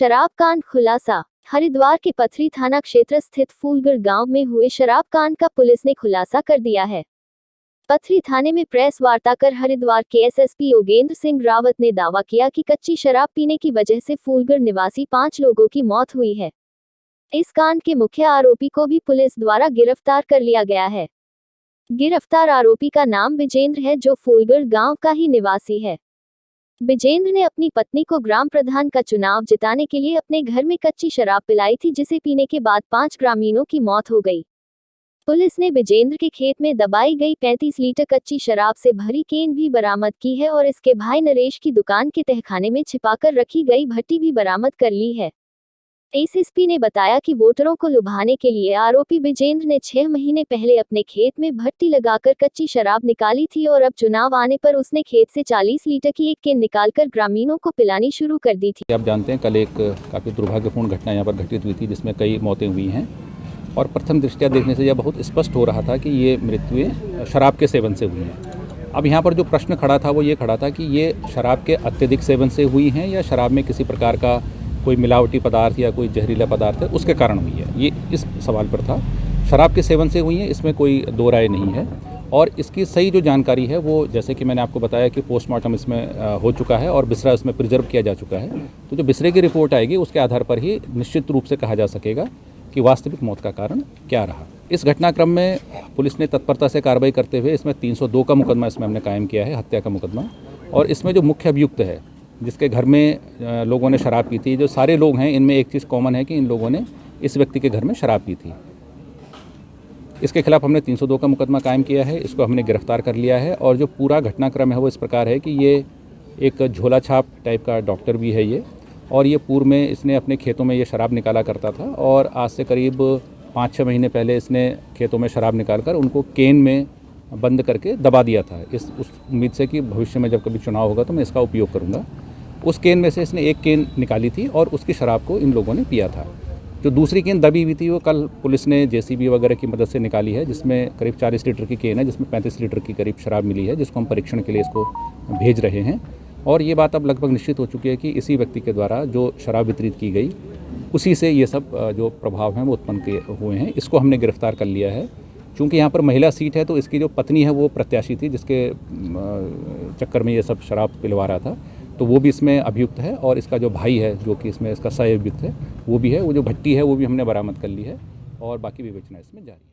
शराब कांड खुलासा। हरिद्वार के पथरी थाना क्षेत्र स्थित फूलगढ़ गांव में हुए शराब कांड का पुलिस ने खुलासा कर दिया है। पथरी थाने में प्रेस वार्ता कर हरिद्वार के एसएसपी योगेंद्र सिंह रावत ने दावा किया कि कच्ची शराब पीने की वजह से फूलगढ़ निवासी 5 लोगों की मौत हुई है। इस कांड के मुख्य आरोपी को भी पुलिस द्वारा गिरफ्तार कर लिया गया है। गिरफ्तार आरोपी का नाम विजेंद्र है, जो फूलगढ़ गांव का ही निवासी है। विजेंद्र ने अपनी पत्नी को ग्राम प्रधान का चुनाव जिताने के लिए अपने घर में कच्ची शराब पिलाई थी, जिसे पीने के बाद 5 ग्रामीणों की मौत हो गई। पुलिस ने विजेंद्र के खेत में दबाई गई 35 लीटर कच्ची शराब से भरी केन भी बरामद की है और इसके भाई नरेश की दुकान के तहखाने में छिपाकर रखी गई भट्टी भी बरामद कर ली है। एसएसपी ने बताया कि वोटरों को लुभाने के लिए आरोपी विजेंद्र ने 6 महीने पहले अपने खेत में भट्टी लगाकर कच्ची शराब निकाली थी और अब चुनाव आने पर उसने खेत से 40 लीटर की एक केन निकालकर ग्रामीणों को पिलानी शुरू कर दी थी। आप जानते हैं, कल एक काफ़ी दुर्भाग्यपूर्ण घटना यहाँ पर घटित हुई थी, जिसमें कई मौतें हुई हैं और प्रथम दृष्टया देखने से यह बहुत स्पष्ट हो रहा था कि ये मृत्युएं शराब के सेवन से हुई हैं। अब यहाँ पर जो प्रश्न खड़ा था वो ये खड़ा था कि ये शराब के अत्यधिक सेवन से हुई हैं या शराब में किसी प्रकार का कोई मिलावटी पदार्थ या कोई जहरीला पदार्थ है उसके कारण हुई है। ये इस सवाल पर था। शराब के सेवन से हुई है, इसमें कोई दो राय नहीं है। और इसकी सही जो जानकारी है वो, जैसे कि मैंने आपको बताया कि पोस्टमार्टम इसमें हो चुका है और बिस्रा इसमें प्रिजर्व किया जा चुका है। तो जो बिस्रे की रिपोर्ट आएगी उसके आधार पर ही निश्चित रूप से कहा जा सकेगा कि वास्तविक मौत का कारण क्या रहा। इस घटनाक्रम में पुलिस ने तत्परता से कार्रवाई करते हुए इसमें 302 का मुकदमा इसमें हमने कायम किया है, हत्या का मुकदमा। और इसमें जो मुख्य अभियुक्त है, जिसके घर में लोगों ने शराब पी थी, जो सारे लोग हैं, इनमें एक चीज़ कॉमन है कि इन लोगों ने इस व्यक्ति के घर में शराब पी थी। इसके खिलाफ हमने 302 का मुकदमा कायम किया है, इसको हमने गिरफ्तार कर लिया है। और जो पूरा घटनाक्रम है वो इस प्रकार है कि ये एक झोला छाप टाइप का डॉक्टर भी है ये, और ये पूर्व में इसने अपने खेतों में ये शराब निकाला करता था और आज से करीब 5-6 महीने पहले इसने खेतों में शराब निकालकर उनको केन में बंद करके दबा दिया था, उस उम्मीद से कि भविष्य में जब कभी चुनाव होगा तो मैं इसका उपयोग करूँगा। उस केन में से इसने एक केन निकाली थी और उसकी शराब को इन लोगों ने पिया था। जो दूसरी केन दबी हुई थी वो कल पुलिस ने जेसीबी वगैरह की मदद से निकाली है, जिसमें करीब 40 लीटर की केन है, जिसमें 35 लीटर की करीब शराब मिली है, जिसको हम परीक्षण के लिए इसको भेज रहे हैं। और ये बात अब लगभग निश्चित हो चुकी है कि इसी व्यक्ति के द्वारा जो शराब वितरित की गई उसी से ये सब जो प्रभाव हैं वो उत्पन्न हुए हैं। इसको हमने गिरफ्तार कर लिया है। चूँकि यहाँ पर महिला सीट है तो इसकी जो पत्नी है वो प्रत्याशी थी, जिसके चक्कर में ये सब शराब पिलवा रहा था, तो वो भी इसमें अभियुक्त है। और इसका जो भाई है, जो कि इसमें इसका सह अभियुक्त है, वो भी है। वो जो भट्टी है वो भी हमने बरामद कर ली है और बाकी विवेचना इसमें जारी है।